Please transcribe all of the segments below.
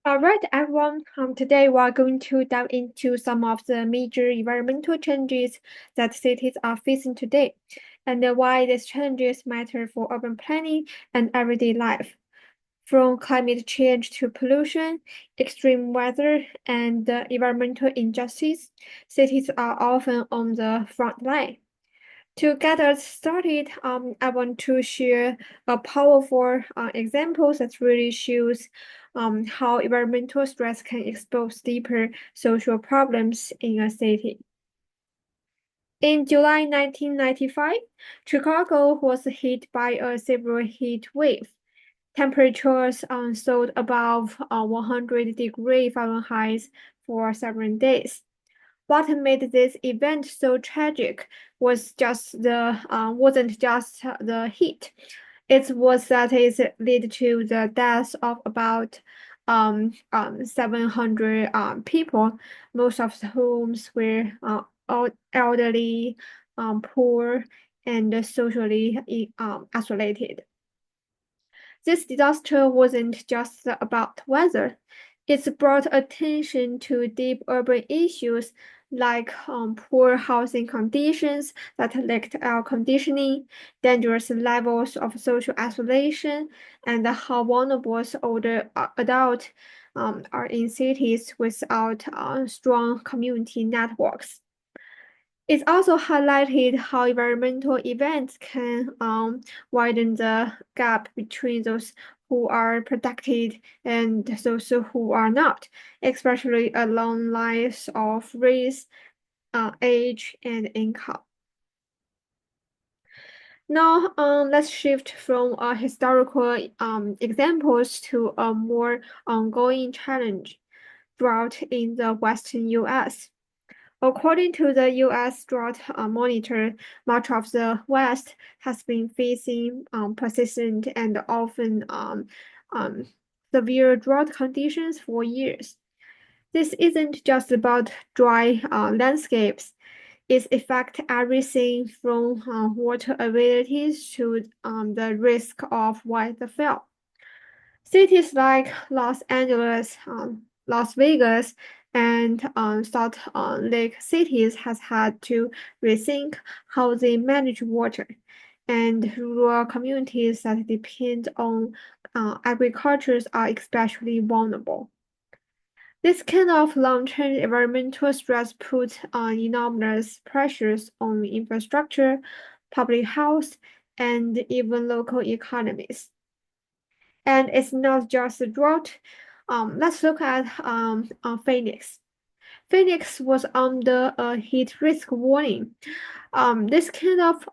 All right, everyone. Today we are going to dive into some of the major environmental changes that cities are facing today, and why these challenges matter for urban planning and everyday life. From climate change to pollution, extreme weather, and environmental injustice, cities are often on the front line. To get us started, I want to share a powerful example that really shows how environmental stress can expose deeper social problems in a city. In July 1995, Chicago was hit by a severe heat wave. Temperatures soared above 100 degrees Fahrenheit for several days. What made this event so tragic wasn't just the heat. It was that it led to the death of about 700 people, most of whom were elderly, poor, and socially isolated. This disaster wasn't just about weather. It brought attention to deep urban issues like poor housing conditions that lacked air conditioning, dangerous levels of social isolation, and how vulnerable older adults are in cities without strong community networks. It also highlighted how environmental events can widen the gap between those who are protected and those who are not, especially along lines of race, age, and income. Now, let's shift from historical examples to a more ongoing challenge, drought in the Western U.S. According to the U.S. Drought Monitor, much of the West has been facing persistent and often um, severe drought conditions for years. This isn't just about dry landscapes. It affects everything from water availability to the risk of wildfire. Cities like Los Angeles, Las Vegas, and Salt Lake cities has had to rethink how they manage water, and rural communities that depend on agriculture are especially vulnerable. This kind of long-term environmental stress puts enormous pressures on infrastructure, public health, and even local economies. And it's not just a drought. Let's look at Phoenix. Phoenix was under a heat risk warning. This kind of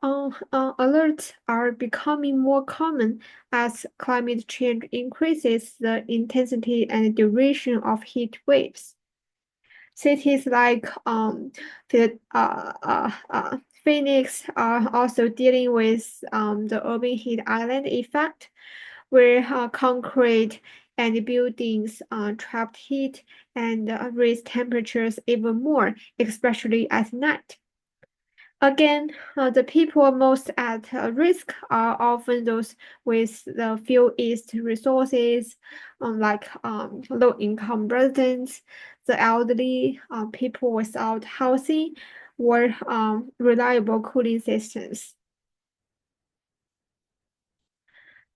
alerts are becoming more common as climate change increases the intensity and duration of heat waves. Cities like Phoenix are also dealing with the urban heat island effect, where concrete and buildings trapped heat and raise temperatures even more, especially at night. Again, the people most at risk are often those with the fewest resources, like low-income residents, the elderly, people without housing, or reliable cooling systems.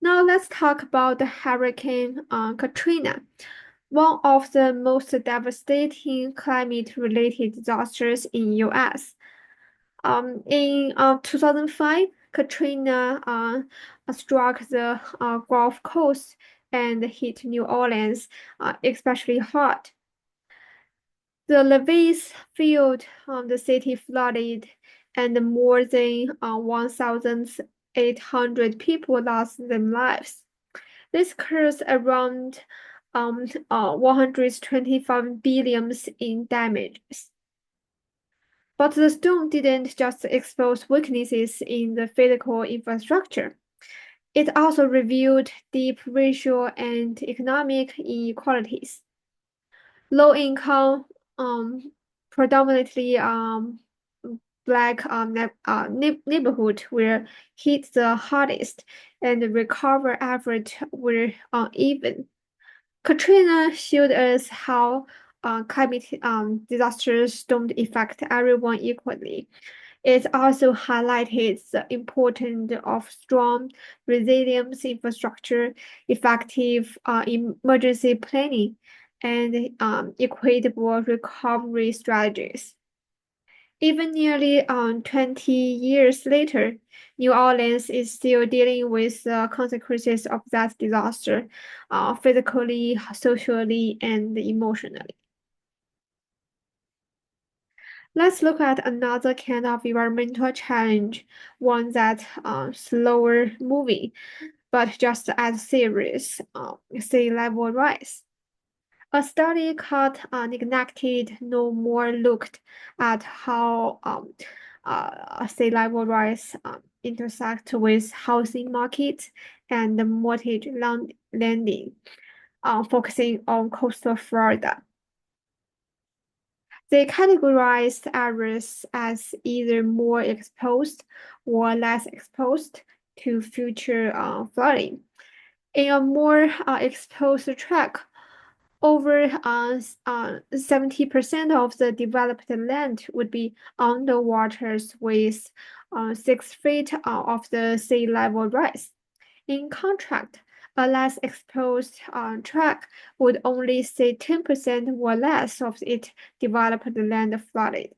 Now let's talk about the Hurricane Katrina, one of the most devastating climate-related disasters in U.S. In 2005, Katrina struck the Gulf Coast and hit New Orleans, especially hard. The levees filled the city flooded, and more than 1,800 people lost their lives. This caused around 125 billion in damages. But the storm didn't just expose weaknesses in the physical infrastructure. It also revealed deep racial and economic inequalities. Low income, predominantly black neighborhood were hit the hardest, and the recovery efforts were uneven. Katrina showed us how climate disasters don't affect everyone equally. It also highlighted the importance of strong resilience infrastructure, effective emergency planning, and equitable recovery strategies. Even nearly 20 years later, New Orleans is still dealing with the consequences of that disaster, physically, socially, and emotionally. Let's look at another kind of environmental challenge, one that slower moving, but just as serious, sea level rise. A study called Neglected No More looked at how sea level rise intersect with housing markets and mortgage lending, focusing on coastal Florida. They categorized areas as either more exposed or less exposed to future flooding. In a more exposed track, over 70% of the developed land would be underwaters with 6 feet of the sea level rise. In contrast, a less exposed tract would only see 10% or less of its developed land flooded.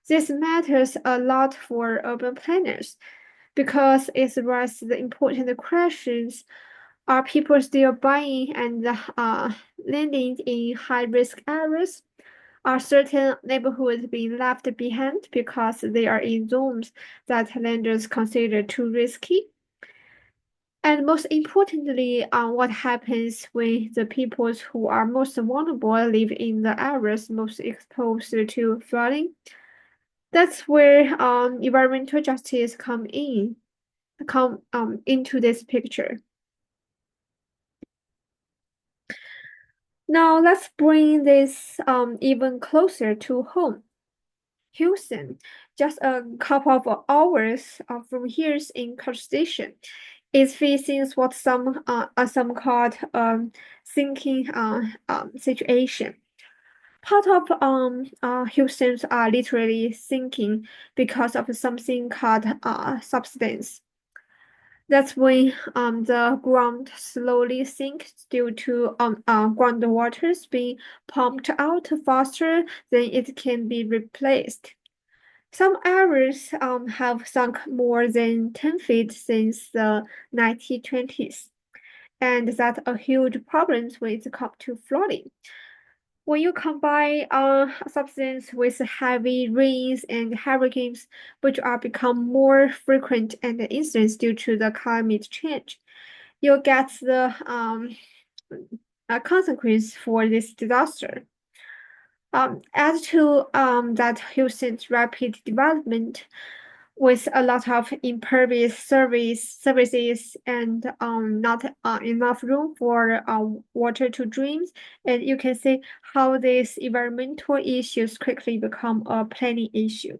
This matters a lot for urban planners because it raises the important questions. Are people still buying and landing in high-risk areas? Are certain neighborhoods being left behind because they are in zones that lenders consider too risky? And most importantly, what happens when the peoples who are most vulnerable live in the areas most exposed to flooding? That's where environmental justice come into this picture. Now let's bring this even closer to home. Houston, just a couple of hours from here in College Station, is facing what some called sinking situation. Part of Houston's are literally sinking because of something called subsidence. That's when the ground slowly sinks due to groundwaters being pumped out faster than it can be replaced. Some areas have sunk more than 10 feet since the 1920s, and that's a huge problem when it comes to flooding. When you combine subsidence with heavy rains and hurricanes, which are become more frequent and incidents due to the climate change, you get the consequence for this disaster. Add to that Houston's rapid development with a lot of impervious services and not enough room for water to drain, and you can see how these environmental issues quickly become a planning issue.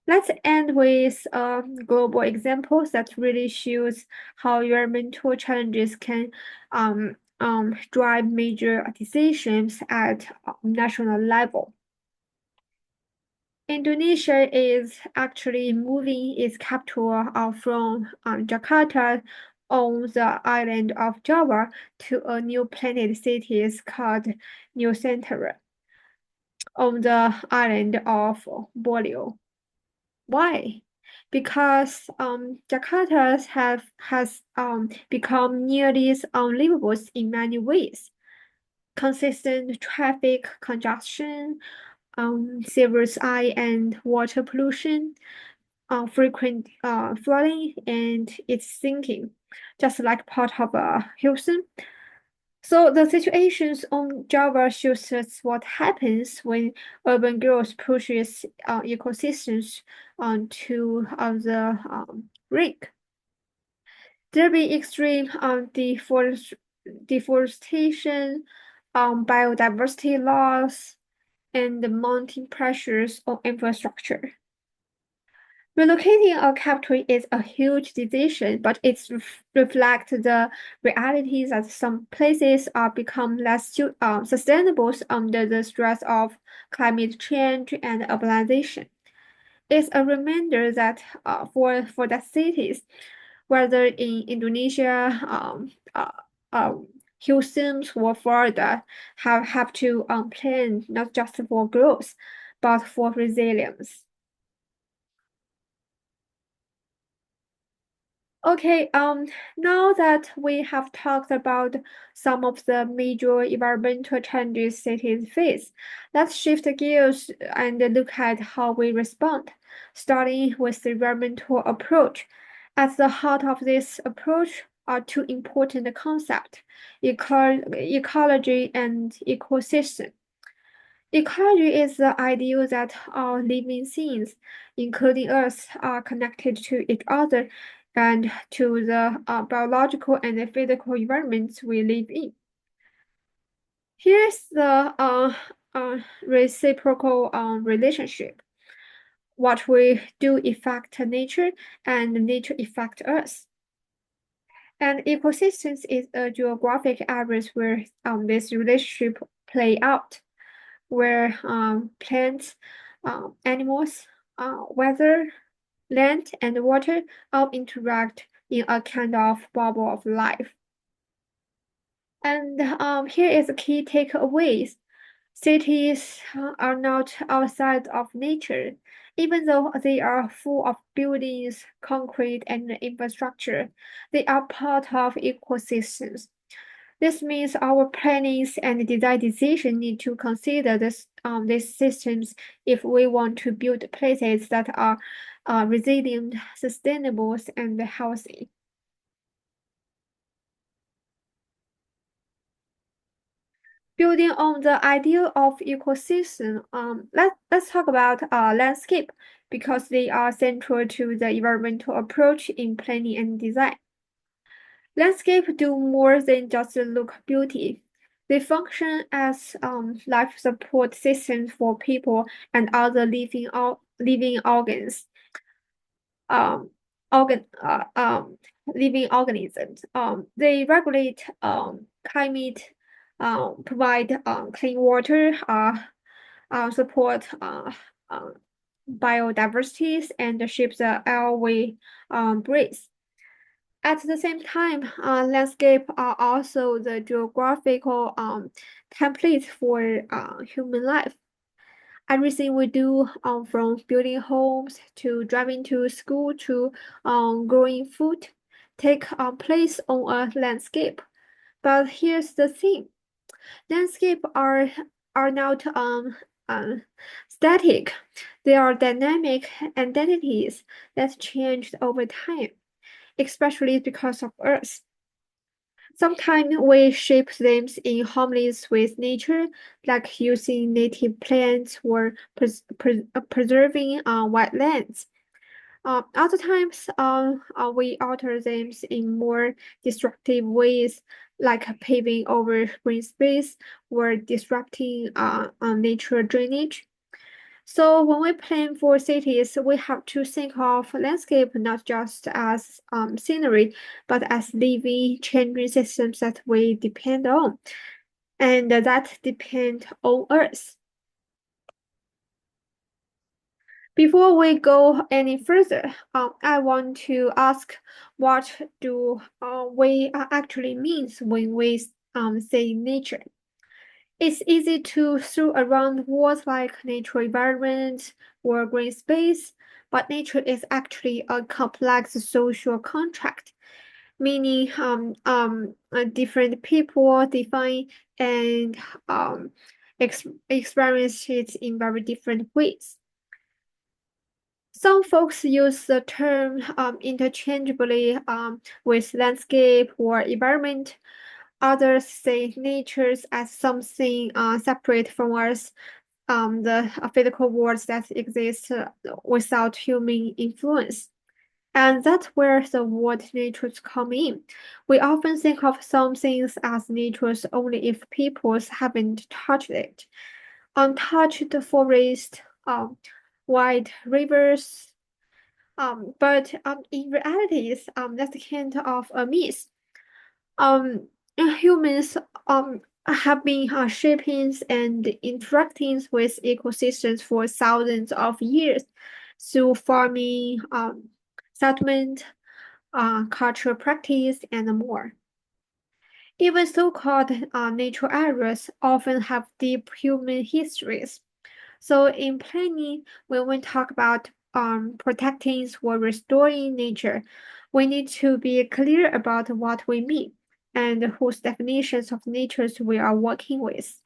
Let's end with a global example that really shows how environmental challenges can drive major decisions at national level. Indonesia is actually moving its capital from Jakarta on the island of Java to a new planned city called Nusantara on the island of Borneo. Why? Because Jakarta has become nearly unlivable in many ways. Consistent traffic congestion, serious air and water pollution, frequent flooding, and it's sinking, just like part of Houston. So the situations on Java shows us what happens when urban growth pushes ecosystems onto the brink. There be extreme deforestation, biodiversity loss, and the mounting pressures on infrastructure. Relocating a capital is a huge decision, but it reflects the reality that some places are become less sustainable under the stress of climate change and urbanization. It's a reminder that for the cities, whether in Indonesia, Houston or Florida, have to plan not just for growth, but for resilience. Okay, now that we have talked about some of the major environmental challenges cities face, let's shift gears and look at how we respond, starting with the environmental approach. At the heart of this approach are two important concepts, ecology and ecosystem. Ecology is the idea that all living things, including us, are connected to each other and to the biological and physical environments we live in. Here's the reciprocal relationship. What we do affect nature, and nature affect us. And ecosystems is a geographic areas where this relationship play out, where plants, animals, weather, land, and water all interact in a kind of bubble of life. And here is the key takeaways. Cities are not outside of nature, even though they are full of buildings, concrete, and infrastructure. They are part of ecosystems. This means our plannings and design decisions need to consider these systems if we want to build places that are resilient, sustainable, and healthy. Building on the idea of ecosystem, let's talk about landscape because they are central to the environmental approach in planning and design. Landscape do more than just look beauty. They function as life support systems for people and other living organs, um, organ, living organisms. They regulate climate, provide clean water, support uh, biodiversity, and shape the air we breathe. At the same time, landscape are also the geographical template for human life. Everything we do, from building homes to driving to school to growing food, take place on a landscape. But here's the thing: landscape are not static. They are dynamic entities that change over time, especially because of Earth. Sometimes we shape them in harmonies with nature, like using native plants or preserving wetlands. Other times, we alter them in more destructive ways, like paving over green space or disrupting nature drainage. So when we plan for cities, we have to think of landscape not just as scenery, but as living, changing systems that we depend on and that depend on us. Before we go any further, I want to ask, what do we actually means when we say nature? It's easy to throw around words like natural environment or green space, but nature is actually a complex social contract, meaning different people define and experience it in very different ways. Some folks use the term interchangeably with landscape or environment. Others say nature as something separate from us, the physical worlds that exist without human influence. And that's where the word natures come in. We often think of some things as natures only if peoples haven't touched it. Untouched forest, wide rivers, But in reality, that's kind of a myth. Um, Humans have been shaping and interacting with ecosystems for thousands of years through farming, settlement, cultural practice, and more. Even so-called natural areas often have deep human histories. So in planning, when we talk about protecting or restoring nature, we need to be clear about what we mean and whose definitions of natures we are working with.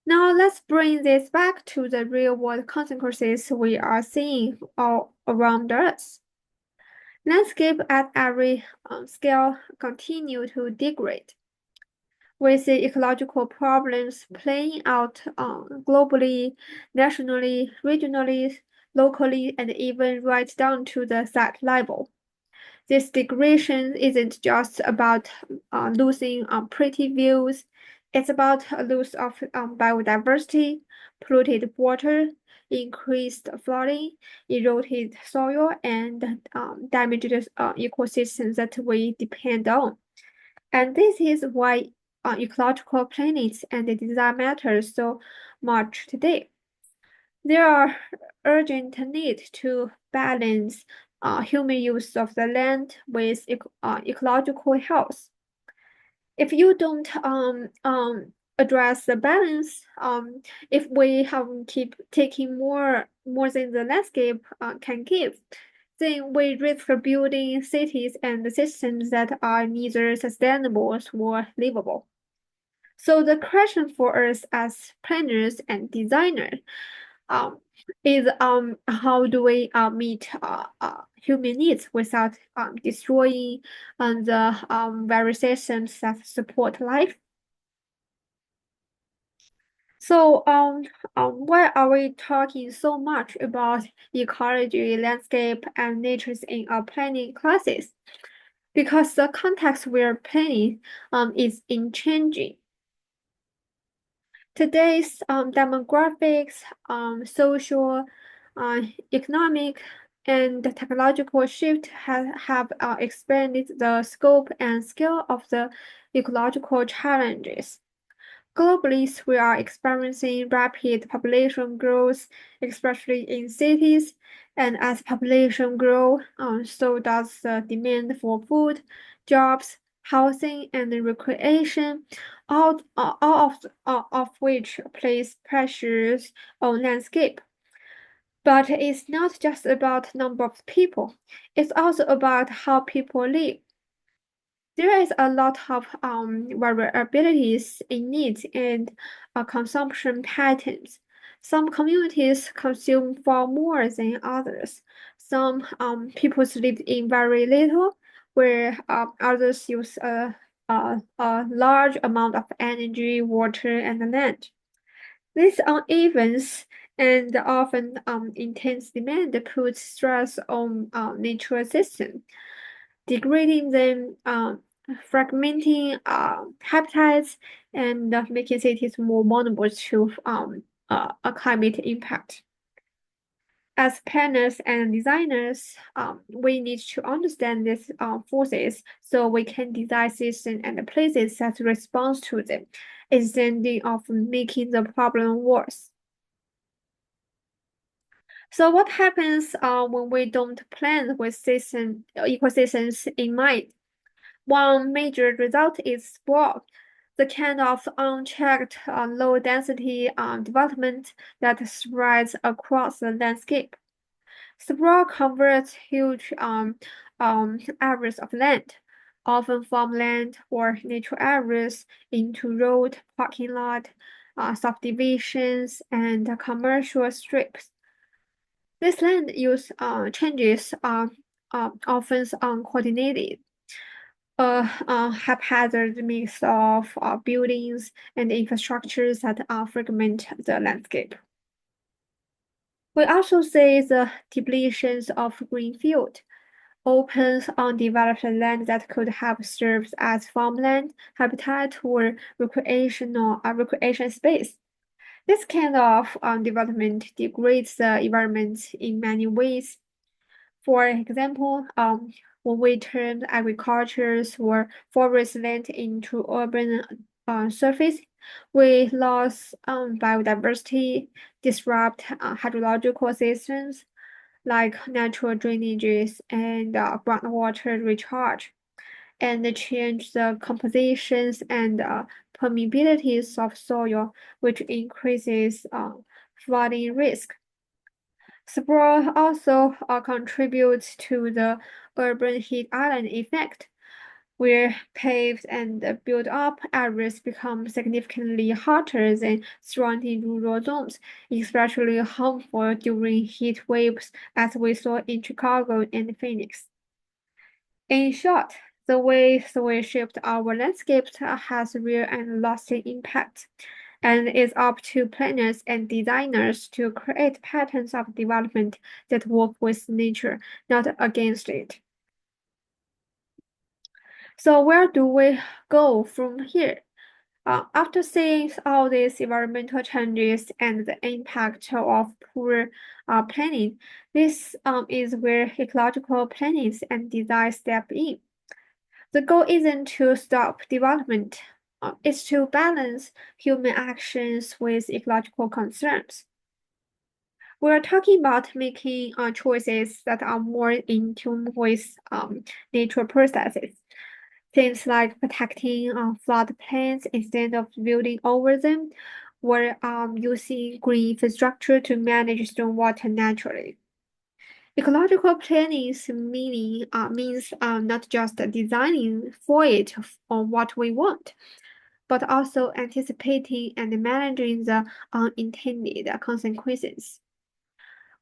Now let's bring this back to the real world consequences we are seeing all around us. Landscape at every scale continue to degrade. We see ecological problems playing out globally, nationally, regionally, locally, and even right down to the site level. This degradation isn't just about losing pretty views, it's about a loss of biodiversity, polluted water, increased flooding, eroded soil, and damaged ecosystems that we depend on. And this is why ecological planning and design matters so much today. There are urgent need to balance human use of the land with ecological health. If you don't address the balance, if we keep taking more than the landscape can give, then we risk building cities and systems that are neither sustainable nor livable. So the question for us as planners and designers um, is how do we meet human needs without destroying the very systems that support life? So why are we talking so much about ecology, landscape, and natures in our planning classes? Because the context we're planning is in changing. Today's demographics, social, economic, and technological shift have expanded the scope and scale of the ecological challenges. Globally, we are experiencing rapid population growth, especially in cities, and as population grow, so does the demand for food, jobs, housing, and recreation, all of which place pressures on landscape. But it's not just about number of people; it's also about how people live. There is a lot of variabilities in needs and consumption patterns. Some communities consume far more than others. Some people live in very little, where others use a large amount of energy, water, and land. This unevenness and often intense demand puts stress on natural systems, degrading them, fragmenting habitats, and making cities more vulnerable to a climate impact. As planners and designers, we need to understand these forces so we can design systems and places that respond to them, instead of making the problem worse. So what happens when we don't plan with ecosystems in mind? One major result is sprawl, the kind of unchecked low-density development that spreads across the landscape. Sprawl converts huge areas of land, often farmland or natural areas, into road, parking lot, subdivisions, and commercial strips. This land use changes are often uncoordinated, a haphazard mix of buildings and infrastructures that fragment the landscape. We also see the depletions of greenfield, open, undeveloped land that could have served as farmland, habitat, or recreation space. This kind of development degrades the environment in many ways. For example, when we turn agriculture or forest land into urban surface, we lose biodiversity, disrupt hydrological systems like natural drainages and groundwater recharge, and change the compositions and permeabilities of soil, which increases flooding risk. Sprawl also contributes to the urban heat island effect, where paved and built-up areas become significantly hotter than surrounding rural zones, especially harmful during heat waves, as we saw in Chicago and Phoenix. In short, the way we shaped our landscapes has real and lasting impact, and it's up to planners and designers to create patterns of development that work with nature, not against it. So where do we go from here? After seeing all these environmental changes and the impact of poor planning, this is where ecological planning and design step in. The goal isn't to stop development, it's to balance human actions with ecological concerns. We're talking about making choices that are more in tune with nature processes. Things like protecting floodplains instead of building over them, or using green infrastructure to manage stormwater naturally. Ecological planning means not just designing for it or what we want, but also anticipating and managing the unintended consequences.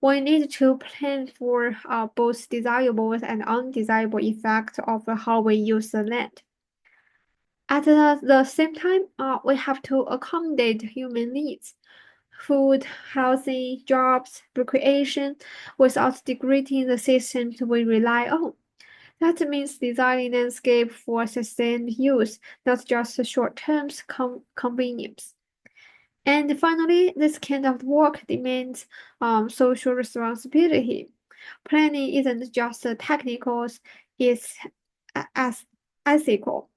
We need to plan for both desirable and undesirable effects of how we use the land. At the same time, we have to accommodate human needs, food, housing, jobs, recreation, without degrading the systems we rely on. That means designing landscape for sustained use, not just short-term convenience. And finally, this kind of work demands social responsibility. Planning isn't just technical, it's as ethical.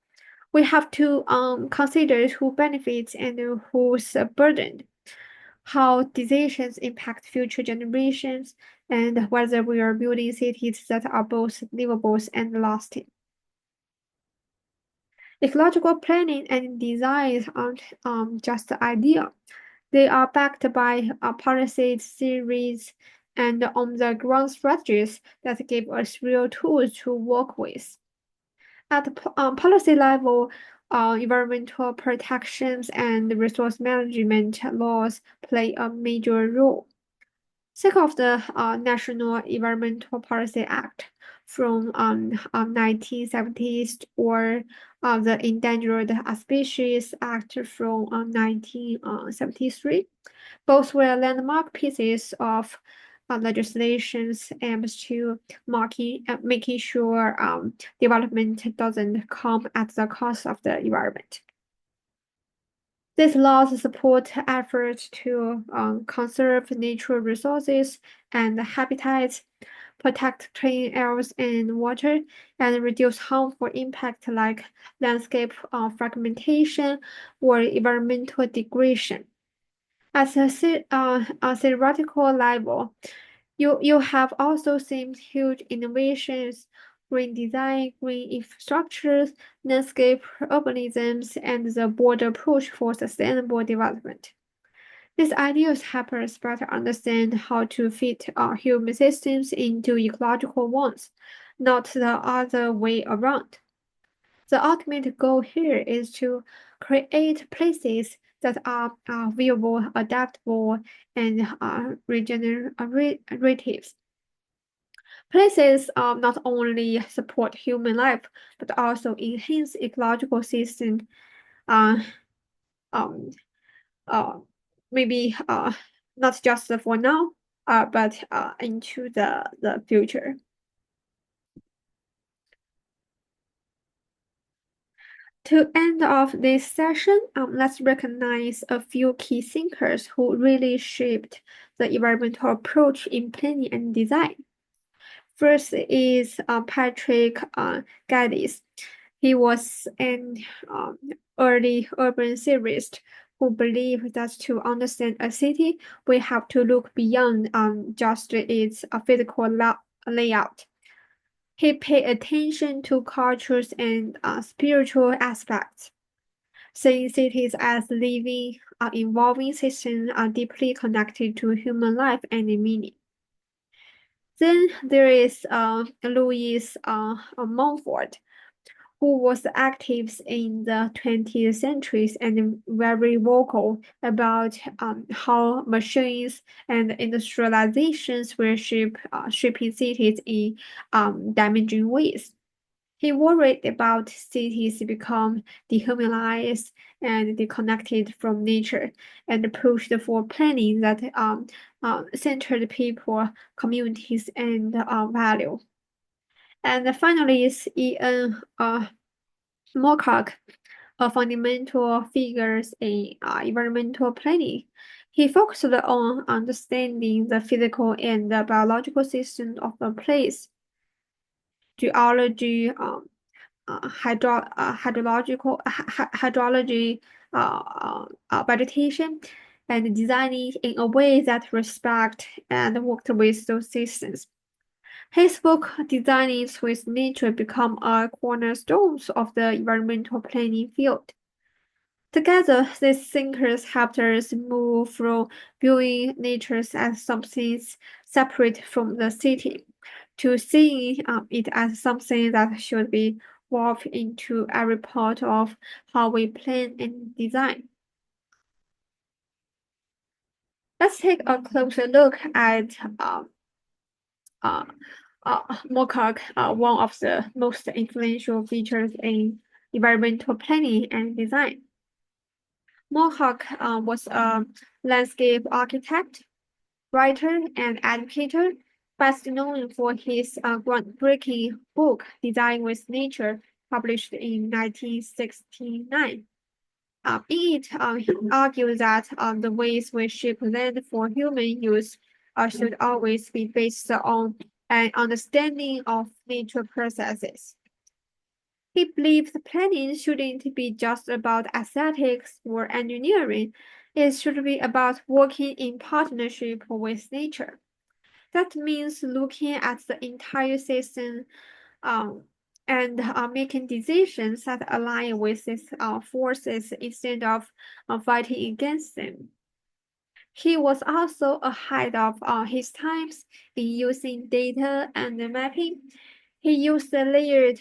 We have to consider who benefits and who's burdened, how decisions impact future generations, and whether we are building cities that are both livable and lasting. Ecological planning and design aren't just the idea. They are backed by policy theories and on-the-ground strategies that give us real tools to work with. At the policy level, environmental protections and resource management laws play a major role. Think of the National Environmental Policy Act from 1970s or the Endangered Species Act from 1973. Both were landmark pieces of legislations aimed to making sure development doesn't come at the cost of the environment. These laws support efforts to conserve natural resources and habitats, protect clean air and water, and reduce harmful impact like landscape fragmentation or environmental degradation. At a theoretical level, you have also seen huge innovations, green design, green infrastructures, landscape urbanisms, and the border push for sustainable development. These ideas help us better understand how to fit our human systems into ecological ones, not the other way around. The ultimate goal here is to create places that are viewable, adaptable, and regenerative. Places not only support human life, but also enhance ecological system, uh, um, uh, maybe not just for now, but into the future. To end off this session, let's recognize a few key thinkers who really shaped the environmental approach in planning and design. First is Patrick Geddes. He was an um, early urban theorist who believed that to understand a city, we have to look beyond just its physical layout. He paid attention to cultures and spiritual aspects, seeing cities as living, evolving systems are deeply connected to human life and meaning. Then there is Louis Mumford, who was active in the 20th century and very vocal about how machines and industrializations were shaping cities in damaging ways. He worried about cities become dehumanized and disconnected from nature, and pushed for planning that centered people, communities, and value. And finally is Ian Moorcock, a fundamental figure in environmental planning. He focused on understanding the physical and the biological system of a place, geology, hydrology, vegetation, and designing in a way that respect and worked with those systems. His book, Designing with Nature, become a cornerstone of the environmental planning field. Together, these thinkers helped us move from viewing nature as something separate from the city to seeing it as something that should be woven into every part of how we plan and design. Let's take a closer look at uh, Moorcock, one of the most influential features in environmental planning and design. Moorcock was a landscape architect, writer, and educator, best known for his groundbreaking book Design with Nature, published in 1969. In it, he argued that the ways we shape land for human use should always be based on an understanding of nature processes. He believed planning shouldn't be just about aesthetics or engineering. It should be about working in partnership with nature. That means looking at the entire system um, and making decisions that align with these forces instead of fighting against them. He was also ahead of his times in using data and mapping. He used the layered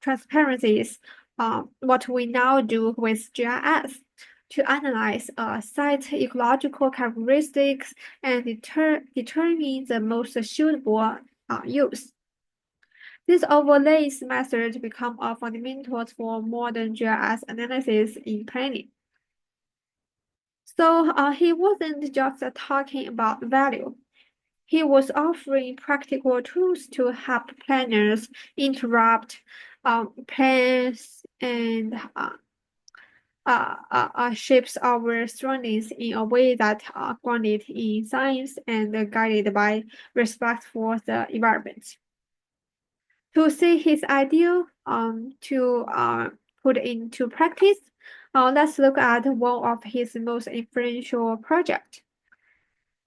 transparencies, what we now do with GIS, to analyze a site's ecological characteristics and determine the most suitable use. This overlays method become a fundamental for modern GIS analysis in planning. So he wasn't just talking about value. He was offering practical tools to help planners interrupt plans and shapes our surroundings in a way that grounded in science and guided by respect for the environment. To see his idea to put into practice, let's look at one of his most influential projects,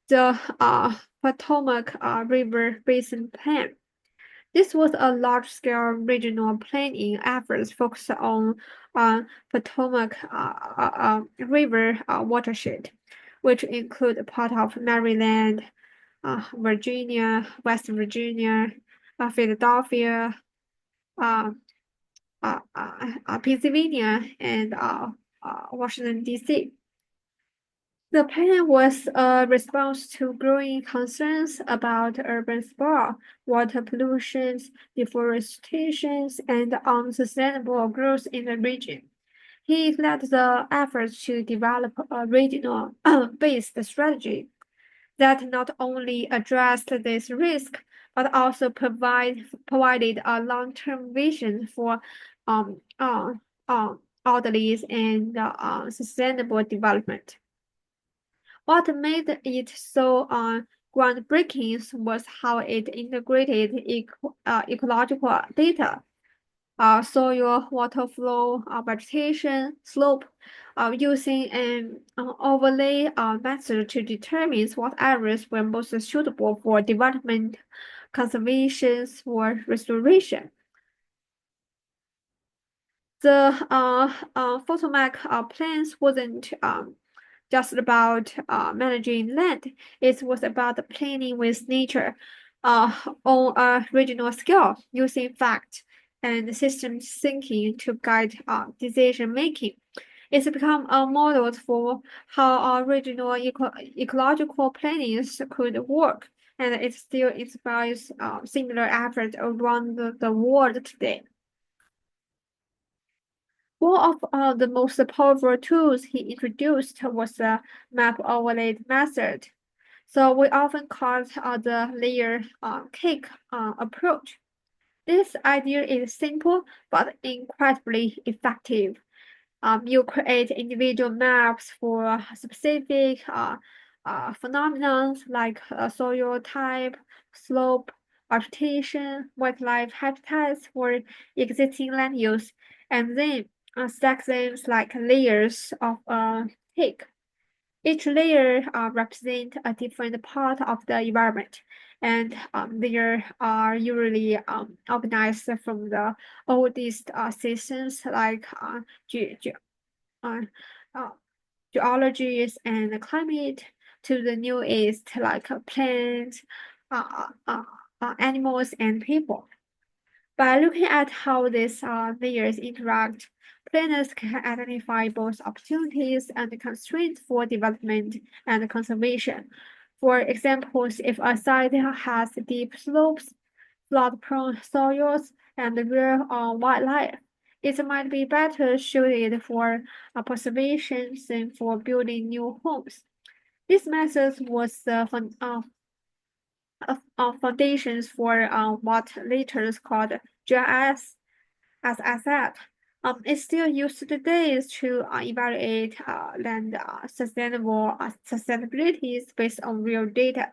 the Potomac River Basin Plan. This was a large-scale regional planning effort focused on Potomac River watershed, which include part of Maryland, Virginia, West Virginia, Philadelphia, uh, Pennsylvania, and Washington, D.C. The plan was a response to growing concerns about urban sprawl, water pollution, deforestation, and unsustainable growth in the region. He led the efforts to develop a regional based strategy that not only addressed this risk, but also provided a long-term vision for um, uh, orderly and sustainable development. What made it so groundbreaking was how it integrated ecological data, soil, water flow, vegetation, slope, using an overlay method to determine what areas were most suitable for development, conservation, or restoration. The photomac plans wasn't just about managing land. It was about planning with nature uh, on a regional scale, using fact and systems thinking to guide decision making. It's become a model for how our regional ecological plannings could work, and it still inspires similar efforts around the world today. One of the most powerful tools he introduced was the map overlay method. So we often call it the layer cake approach. This idea is simple but incredibly effective. You create individual maps for specific phenomena like soil type, slope, vegetation, wildlife habitats, or existing land use, and then stack them like layers of a cake. Each layer represents a different part of the environment, and they are usually organized from the oldest systems like ge ge uh, uh, geologies and climate to the newest like plants, animals, and people. By looking at how these layers interact, planners can identify both opportunities and constraints for development and conservation. For example, if a site has deep slopes, flood-prone soils, and rare wildlife, it might be better suited for preservation than for building new homes. This method was the foundations for what later is called GIS. As I said, it's still used today to evaluate land sustainability based on real data.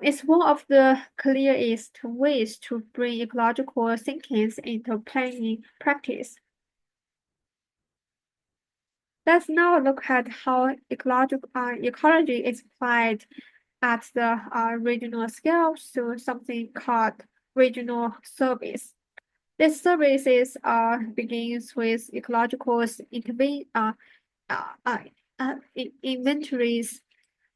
It's one of the clearest ways to bring ecological thinking into planning practice. Let's now look at how ecology is applied at the regional scale through something called regional surveys. This services begins with ecological uh, uh, inventories,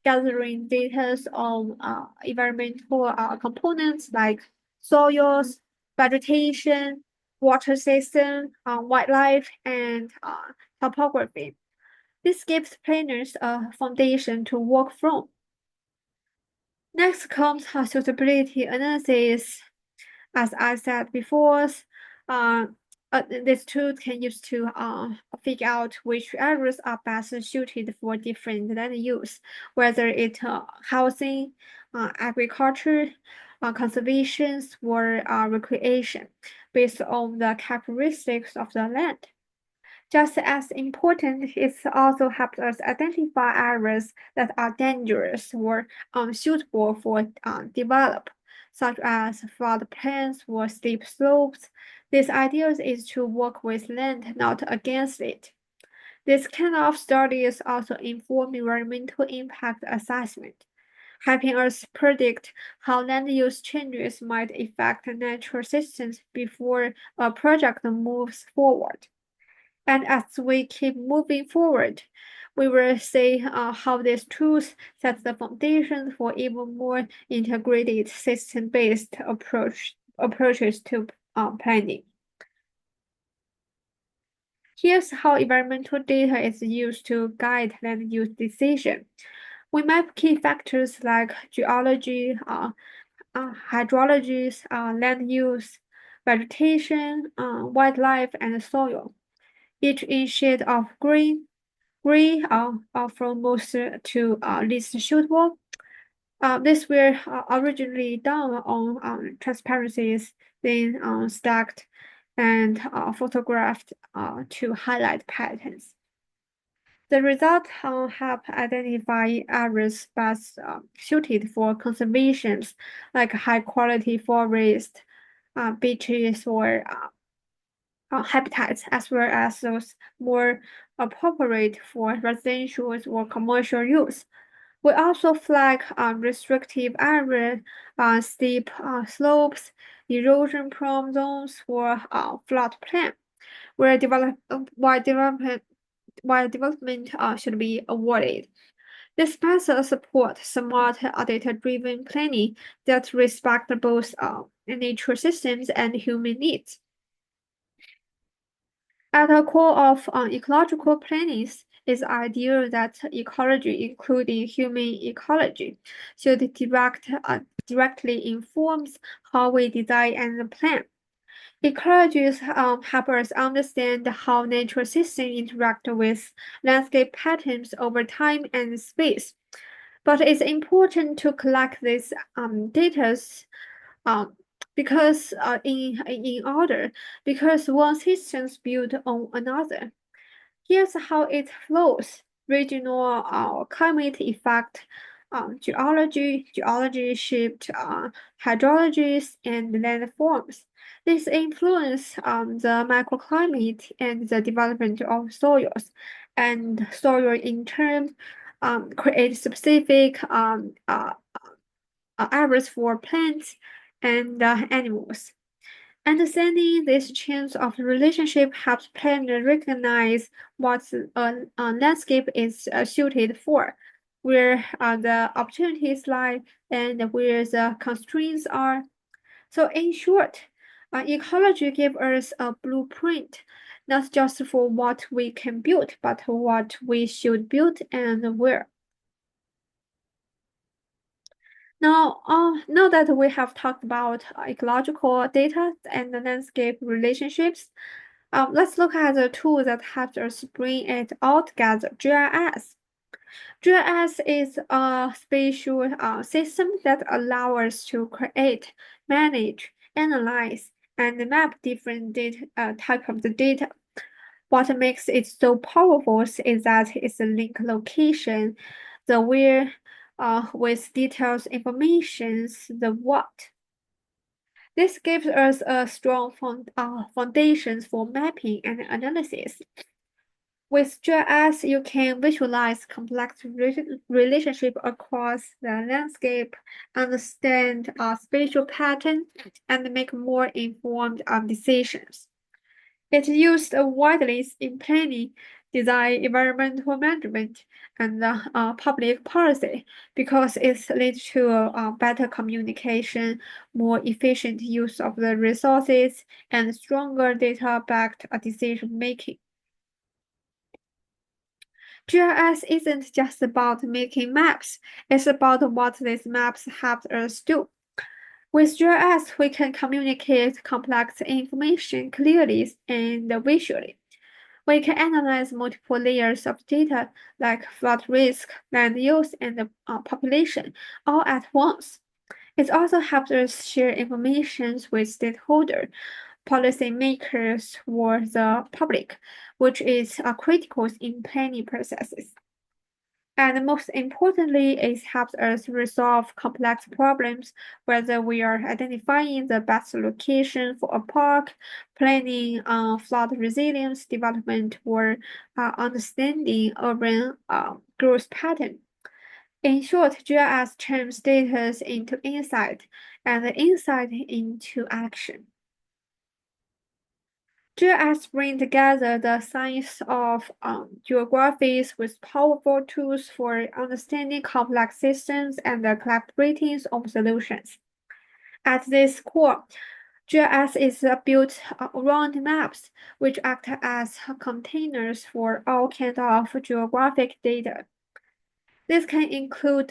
gathering data on environmental components like soils, vegetation, water system, wildlife, and topography. This gives planners a foundation to work from. Next comes suitability analysis. As I said before, uh, this tool can use to figure out which areas are best suited for different land use, whether it's housing, agriculture, conservation, or recreation, based on the characteristics of the land. Just as important, it also helps us identify areas that are dangerous or unsuitable for develop, such as floodplains or steep slopes. This idea is to work with land, not against it. This kind of studies also inform environmental impact assessment, helping us predict how land use changes might affect natural systems before a project moves forward. And as we keep moving forward, we will see how these tools set the foundation for even more integrated system-based approaches to planning. Here's how environmental data is used to guide land use decision. We map key factors like geology, hydrology, land use, vegetation, wildlife, and soil, each in shade of green, gray from most to least suitable. These were originally done on transparencies, then stacked and photographed to highlight patterns. The result help identify areas best suited for conservations, like high-quality forest, beaches, or habitats, as well as those more appropriate for residential or commercial use. We also flag restrictive areas, steep slopes, erosion-prone zones, or floodplain, where development should be avoided. This method supports smart data-driven planning that respect both nature systems and human needs. At the core of ecological planning is the idea that ecology, including human ecology, should directly informs how we design and plan. Ecologists help us understand how natural systems interact with landscape patterns over time and space. But it's important to collect this data um, because in order because one system's built on another. Here's how it flows: regional climate effect, geology shaped hydrologies, and landforms. This influence the microclimate and the development of soils, and soil in turn create specific areas for plants and animals. Understanding this chains of relationship helps planners recognize what a landscape is suited for, where the opportunities lie, and where the constraints are. So, in short, ecology gives us a blueprint, not just for what we can build, but what we should build and where. Now that we have talked about ecological data and the landscape relationships, let's look at the tool that helps us bring it all together, GIS. GIS is a spatial system that allows us to create, manage, analyze, and map different data, type of the data. What makes it so powerful is that it's a link location, the where, with details informations, the what. This gives us a strong foundations for mapping and analysis. With GIS, you can visualize complex relationship across the landscape, understand spatial patterns, and make more informed decisions. It's used widely in planning, design, environmental management, and public policy because it leads to better communication, more efficient use of the resources, and stronger data-backed decision making. GIS isn't just about making maps, it's about what these maps help us do. With GIS, we can communicate complex information clearly and visually. We can analyze multiple layers of data like flood risk, land use, and population all at once. It also helps us share information with stakeholders, policymakers, or the public, which is critical in planning processes. And most importantly, it helps us resolve complex problems, whether we are identifying the best location for a park, planning flood resilience development, or understanding urban growth pattern. In short, GIS turns data into insight and insight into action. GIS brings together the science of geographies with powerful tools for understanding complex systems and the collaborating of solutions. At this core, GIS is built around maps, which act as containers for all kinds of geographic data. This can include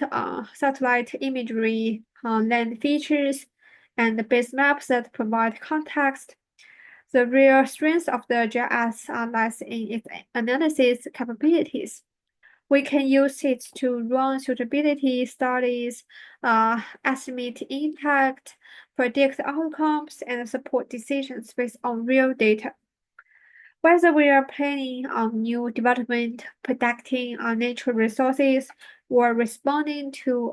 satellite imagery, land features, and base maps that provide context. The real strength of the GIS lies in its analysis capabilities. We can use it to run suitability studies, estimate impact, predict outcomes, and support decisions based on real data. Whether we are planning on new development, protecting our natural resources, or responding to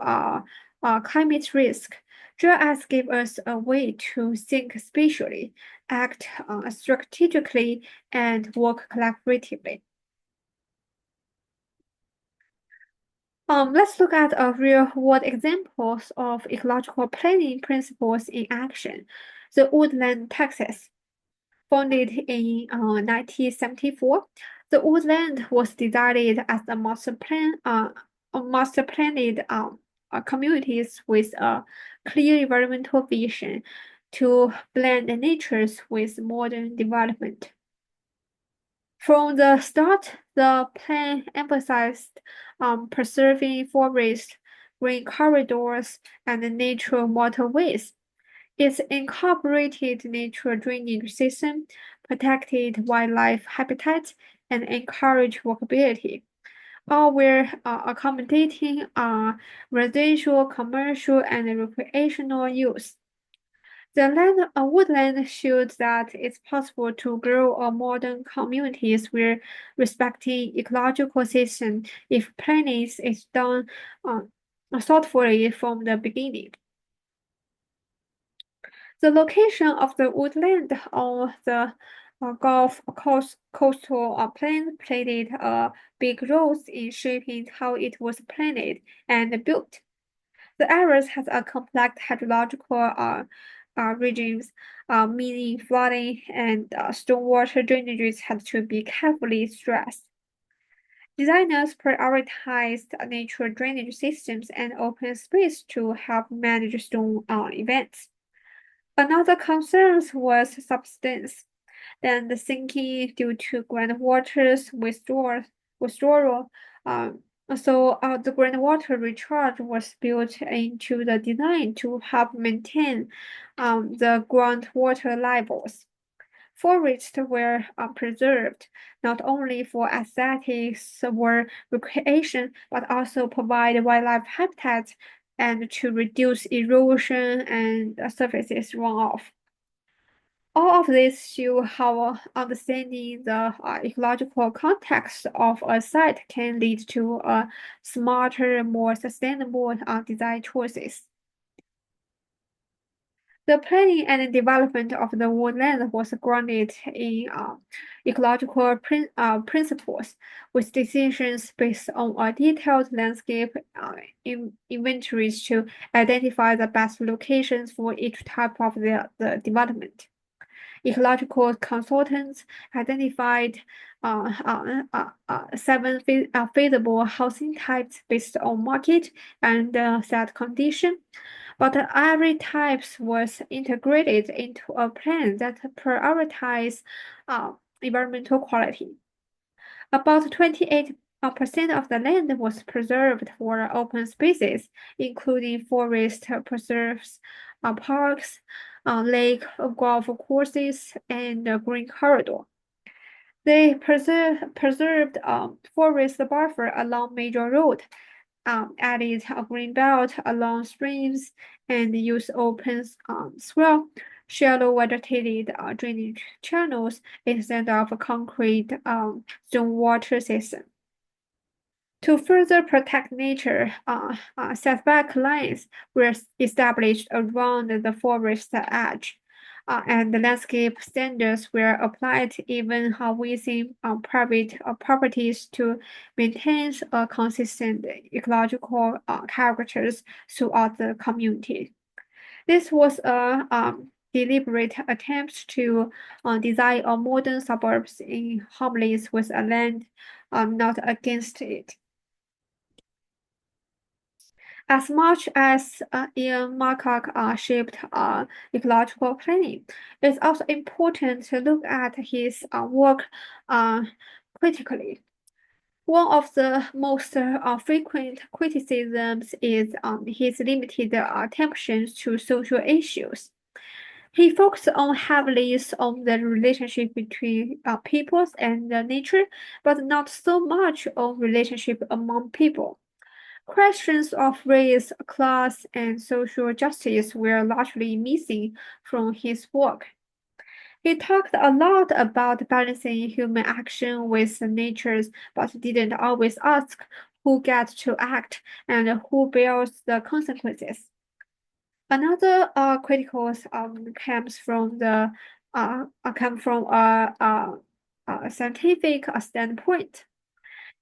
climate risk, GIS gives us a way to think spatially, act strategically, and work collaboratively. Let's look at a real-world examples of ecological planning principles in action. The Woodland, Texas. Founded in 1974, the woodland was designed as a master planned communities with a clear environmental vision to blend the natures with modern development. From the start, the plan emphasized preserving forests, green corridors, and natural waterways. It incorporated natural drainage system, protected wildlife habitat, and encouraged walkability, all while accommodating residential, commercial, and recreational use. The woodland showed that it's possible to grow a modern communities where respecting ecological system if planning is done thoughtfully from the beginning. The location of the woodland on the Gulf coastal plain played a big role in shaping how it was planned and built. The areas has a complex hydrological regimes, meaning flooding and stormwater drainages had to be carefully stressed. Designers prioritized natural drainage systems and open space to help manage storm events. Another concern was subsidence, then the sinking due to groundwater's withdrawal. The groundwater recharge was built into the design to help maintain the groundwater levels. Forests were preserved not only for aesthetics or recreation, but also provide wildlife habitats and to reduce erosion and surfaces runoff. All of this show how understanding the ecological context of a site can lead to smarter, more sustainable design choices. The planning and development of the woodland was grounded in ecological principles, with decisions based on a detailed landscape inventories to identify the best locations for each type of the development. Ecological consultants identified seven feasible housing types based on market and set condition, but every type was integrated into a plan that prioritized environmental quality. About 28% of the land was preserved for open spaces, including forest preserves, parks, lake, golf courses, and green corridor. They preserved forest buffer along major road, added a green belt along streams, and used open swell, shallow vegetated drainage channels instead of a concrete stormwater system. To further protect nature, setback lines were established around the forest edge, and the landscape standards were applied even within private properties to maintain a consistent ecological characters throughout the community. This was a deliberate attempt to design a modern suburbs in harmony with a land, not against it. As much as Ian Marcock shaped ecological planning, it's also important to look at his work critically. One of the most frequent criticisms is his limited attention to social issues. He focused on heavily on the relationship between peoples and nature, but not so much on relationship among people. Questions of race, class, and social justice were largely missing from his work. He talked a lot about balancing human action with nature's, but didn't always ask who gets to act and who bears the consequences. Another critical comes from the come from a scientific standpoint.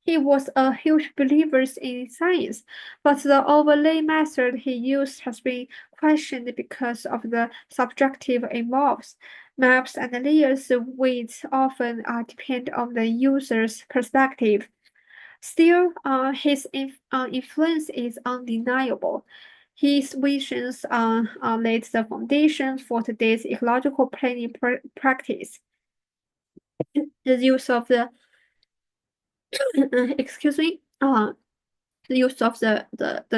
He was a huge believer in science, but the overlay method he used has been questioned because of the subjective involved. Maps and layers weights often depend on the user's perspective. Still, his influence is undeniable. His visions laid the foundation for today's ecological planning practice. The use of the excuse me, the use of the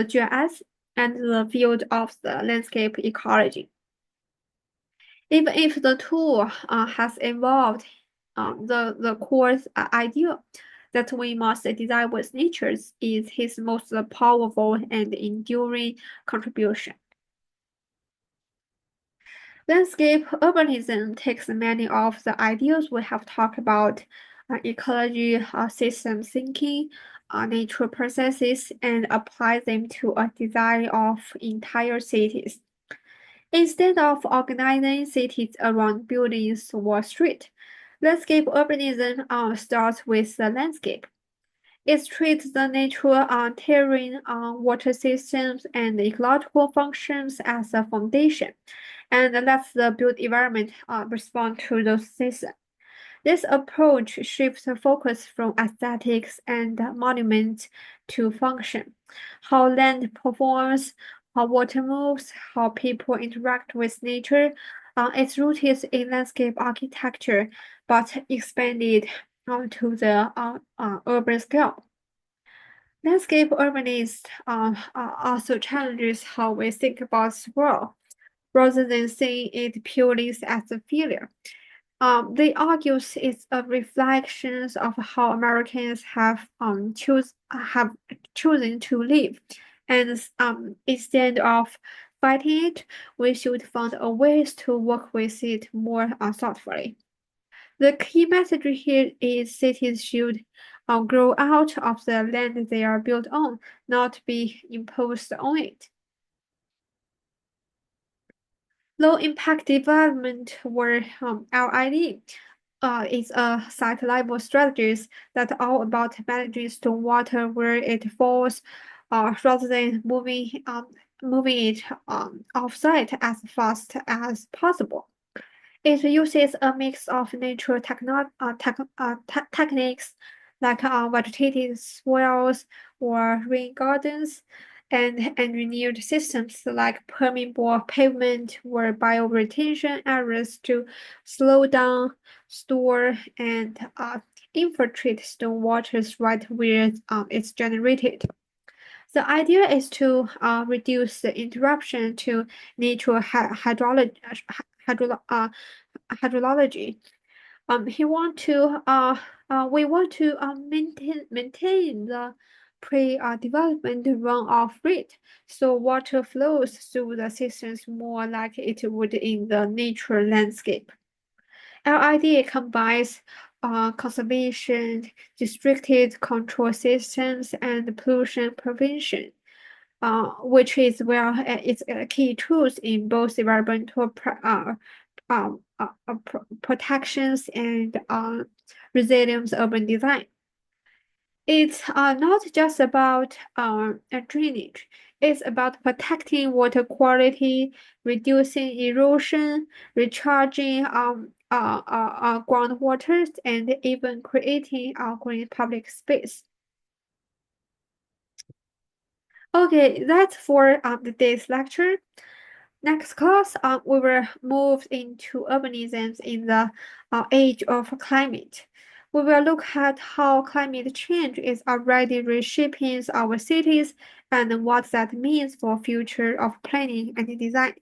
GIS and the field of the landscape ecology. Even if the tool has evolved, the core idea that we must design with nature is his most powerful and enduring contribution. Landscape urbanism takes many of the ideas we have talked about, ecology, system thinking, natural processes, and apply them to a design of entire cities. Instead of organizing cities around buildings or streets, landscape urbanism starts with the landscape. It treats the natural terrain, water systems, and ecological functions as a foundation, and lets the built environment respond to those systems. This approach shifts the focus from aesthetics and monuments to function, how land performs, how water moves, how people interact with nature. It's rooted in landscape architecture, but expanded to the urban scale. Landscape urbanists also challenges how we think about the world, rather than seeing it purely as a failure. They argue it's a reflection of how Americans have chosen to live, and instead of fighting it, we should find a ways to work with it more thoughtfully. The key message here is cities should grow out of the land they are built on, not be imposed on it. Low impact development or LID is a site level strategies that are all about managing stormwater where it falls, rather than moving it offsite as fast as possible. It uses a mix of natural techniques like vegetated swales or rain gardens and engineered systems like permeable pavement or bioretention areas to slow down, store, and infiltrate stormwater right where it's generated. The idea is to reduce the interruption to natural hydrology, hydrology. He want to we want to maintain the pre-development runoff rate, so water flows through the systems more like it would in the nature landscape. LID combines conservation, distributed control systems, and pollution prevention, which is where it's a key tools in both environmental protections and resilient urban design. It's not just about drainage. It's about protecting water quality, reducing erosion, recharging groundwater, and even creating green public space. Okay, that's for today's lecture. Next class, we will move into urbanisms in the age of climate. We will look at how climate change is already reshaping our cities and what that means for future of planning and design.